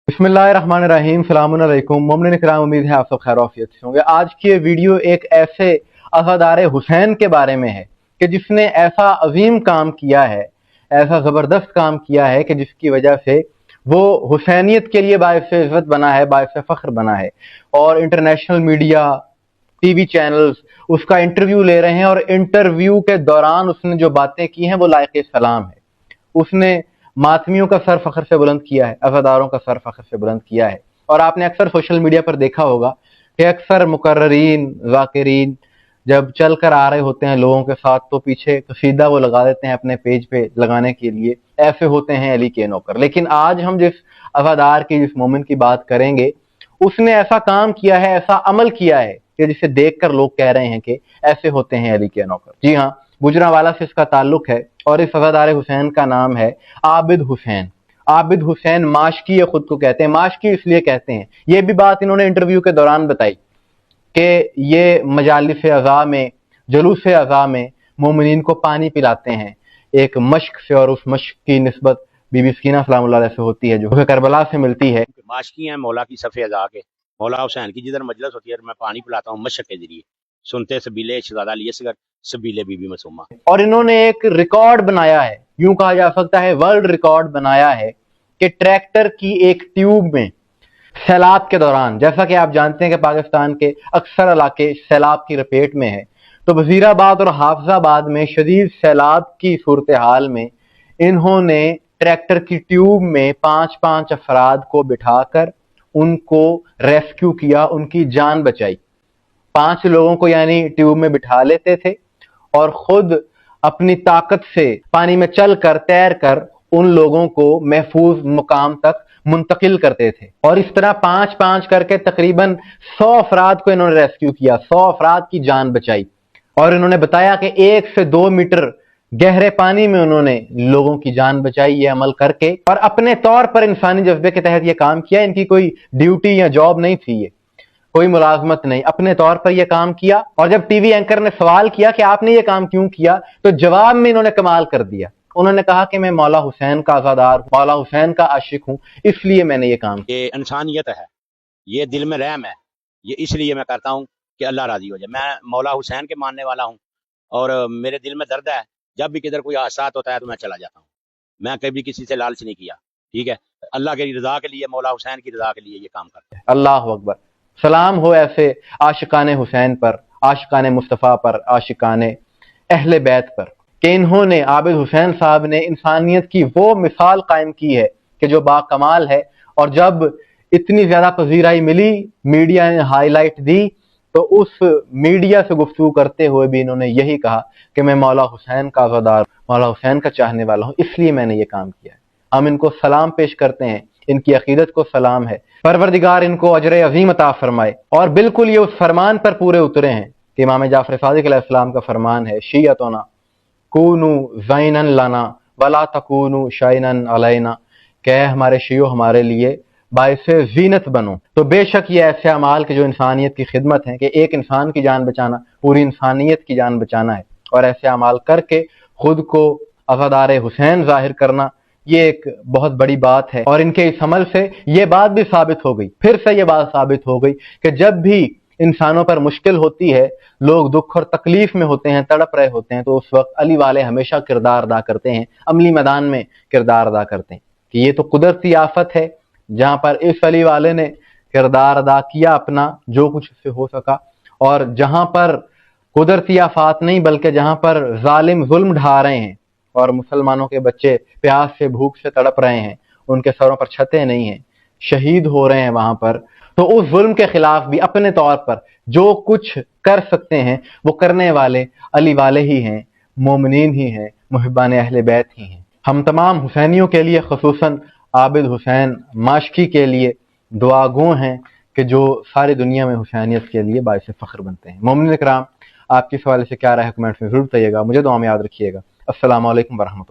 बिस्मिल्लाहिर्रहमानिर्रहीम, सलामुन अलैकुम मोमिन इकराम। उम्मीद है आप सब खैर आफियत से होंगे। आज की ये वीडियो एक ऐसे अज़ादार हुसैन के बारे में है कि जिसने ऐसा अजीम काम किया है, ऐसा ज़बरदस्त काम किया है कि जिसकी वजह से वो हुसैनियत के लिए बाइस इज़्ज़त बना है, बाइस फ़ख्र बना है। और इंटरनेशनल मीडिया, टीवी चैनल्स उसका इंटरव्यू ले रहे हैं और इंटरव्यू के दौरान उसने जो बातें की हैं वो लायक सलाम है। उसने मातमियों का सर फख्र से बुलंद किया है, अज़ादारों का सर फख्र से बुलंद किया है। और आपने अक्सर सोशल मीडिया पर देखा होगा कि अक्सर मुकर्ररीन, ज़ाकिरीन जब चल कर आ रहे होते हैं लोगों के साथ तो पीछे कसीदा वो लगा देते हैं अपने पेज पे लगाने के लिए। ऐसे होते हैं अली के नौकर। लेकिन आज हम जिस अज़ादार की, जिस मोमिन की बात करेंगे, उसने ऐसा काम किया है, ऐसा अमल किया है कि जिसे देखकर लोग कह रहे हैं कि ऐसे होते हैं अली के नौकर। जी हाँ, गुजरांवाला से इसका ताल्लुक है और इस अज़ादार हुसैन का नाम है आबिद हुसैन। आबिद हुसैन माशकी खुद को कहते हैं। माशकी इसलिए कहते हैं, ये भी बात इन्होंने इंटरव्यू के दौरान बताई कि ये मजालिस अज़ा में, जुलूस अज़ा में मोमिनीन को पानी पिलाते हैं एक मश्क से, और उस मश्क की निस्बत बीबी सकीना सलामुल्लाह अलैहा से होती है जो करबला से मिलती है। माशकी हैं मौला की सफ़े अज़ा के, मौला हुसैन की जिधर मजलिस होती है मैं पानी पिलाता हूँ मशक के जरिए। सुनते सबीले शहजादा लिए सगर सबीले बीबी मासूमा। और इन्होंने एक रिकॉर्ड बनाया है, यूं कहा जा सकता है वर्ल्ड रिकॉर्ड बनाया है कि ट्रैक्टर की एक ट्यूब में सैलाब के दौरान, जैसा कि आप जानते हैं कि पाकिस्तान के अक्सर इलाके सैलाब की लपेट में है, तो वजीराबाद और हाफिजाबाद में शदीद सैलाब की सूरत हाल में इन्होंने ट्रैक्टर की ट्यूब में 5-5 अफराद को बिठाकर उनको रेस्क्यू किया, उनकी जान बचाई। 5 लोगों को यानी ट्यूब में बिठा लेते थे और खुद अपनी ताकत से पानी में चलकर, तैर कर उन लोगों को महफूज मुकाम तक मुंतकिल करते थे। और इस तरह 5-5 करके तकरीबन 100 अफराद को इन्होंने रेस्क्यू किया, 100 अफराद की जान बचाई। और इन्होंने बताया कि 1 से 2 मीटर गहरे पानी में उन्होंने लोगों की जान बचाई, ये अमल करके, और अपने तौर पर इंसानी जज्बे के तहत ये काम किया। इनकी कोई ड्यूटी या जॉब नहीं थी, ये कोई मुलाजमत नहीं, अपने तौर पर यह काम किया। और जब टीवी एंकर ने सवाल किया कि आपने ये काम क्यों किया, तो जवाब में इन्होंने कमाल कर दिया। उन्होंने कहा कि मैं मौला हुसैन का अज़ादार, मौला हुसैन का आशिक हूं, इसलिए मैंने ये काम किया। ये इंसानियत है, ये दिल में रहम है, ये इसलिए मैं करता हूँ कि अल्लाह राजी हो जाए। मैं मौला हुसैन के मानने वाला हूँ और मेरे दिल में दर्द है। जब भी किधर कोई हादसा होता है तो मैं चला जाता हूँ। मैं कभी किसी से लालच नहीं किया, ठीक है। अल्लाह की रजा के लिए, मौला हुसैन की रजा के लिए ये काम करते हैं। अल्लाह अकबर। सलाम हो ऐसे आशिकाने हुसैन पर, आशिकाने मुस्तफ़ा पर, आशिकाने अहले बैत पर, कि इन्होंने, आबिद हुसैन साहब ने इंसानियत की वो मिसाल कायम की है कि जो बाकमाल है। और जब इतनी ज्यादा पजीराई मिली, मीडिया ने हाईलाइट दी, तो उस मीडिया से गुफ्तगू करते हुए भी इन्होंने यही कहा कि मैं मौला हुसैन का अज़ादार, मौला हुसैन का चाहने वाला हूं, इसलिए मैंने ये काम किया है। हम इनको सलाम पेश करते हैं, इनकी अकीदत को सलाम है। परवरदिगार इनको अजर अज़ीम अता फरमाए। और बिल्कुल ये उस फरमान पर पूरे उतरे हैं कि इमाम जाफर सादिक अलैहिस्सलाम का फरमान है, शियतुना कूनू ज़ैनन लना वला तकूनू शैनन अलैना, कि हमारे शियो हमारे लिए बाइसे ज़ीनत बनो। तो बेशक ये ऐसे अमाल के जो इंसानियत की खिदमत है, कि एक इंसान की जान बचाना पूरी इंसानियत की जान बचाना है। और ऐसे अमाल करके खुद को अज़ादार हुसैन जाहिर करना, ये एक बहुत बड़ी बात है। और इनके इस अमल से ये बात भी साबित हो गई, फिर से ये बात साबित हो गई कि जब भी इंसानों पर मुश्किल होती है, लोग दुख और तकलीफ में होते हैं, तड़प रहे होते हैं, तो उस वक्त अली वाले हमेशा किरदार अदा करते हैं, अमली मैदान में किरदार अदा करते हैं। कि ये तो कुदरती आफत है, जहां पर इस अली वाले ने किरदार अदा किया अपना, जो कुछ उससे हो सका। और जहां पर कुदरती आफत नहीं, बल्कि जहां पर जालिम जुल्म ढा रहे हैं और मुसलमानों के बच्चे प्यास से, भूख से तड़प रहे हैं, उनके सरों पर छतें नहीं हैं, शहीद हो रहे हैं वहां पर, तो उस जुल्म के खिलाफ भी अपने तौर पर जो कुछ कर सकते हैं वो करने वाले अली वाले ही हैं, मोमिनीन ही हैं, मुहिब्बान अहले बैत ही हैं। हम तमाम हुसैनियों के लिए, खुसूसन आबिद हुसैन माशकी के लिए दुआगो हैं कि जो सारी दुनिया में हुसैनियत के लिए बाइस फ़ख्र बनते हैं। मोमिन इकराम, आपके सवाल से क्या राय है कमेंट्स में जरूर बताइएगा। मुझे दुआ में याद रखिएगा। अस्सलामु अलैकुम वरहमतुल्लाह।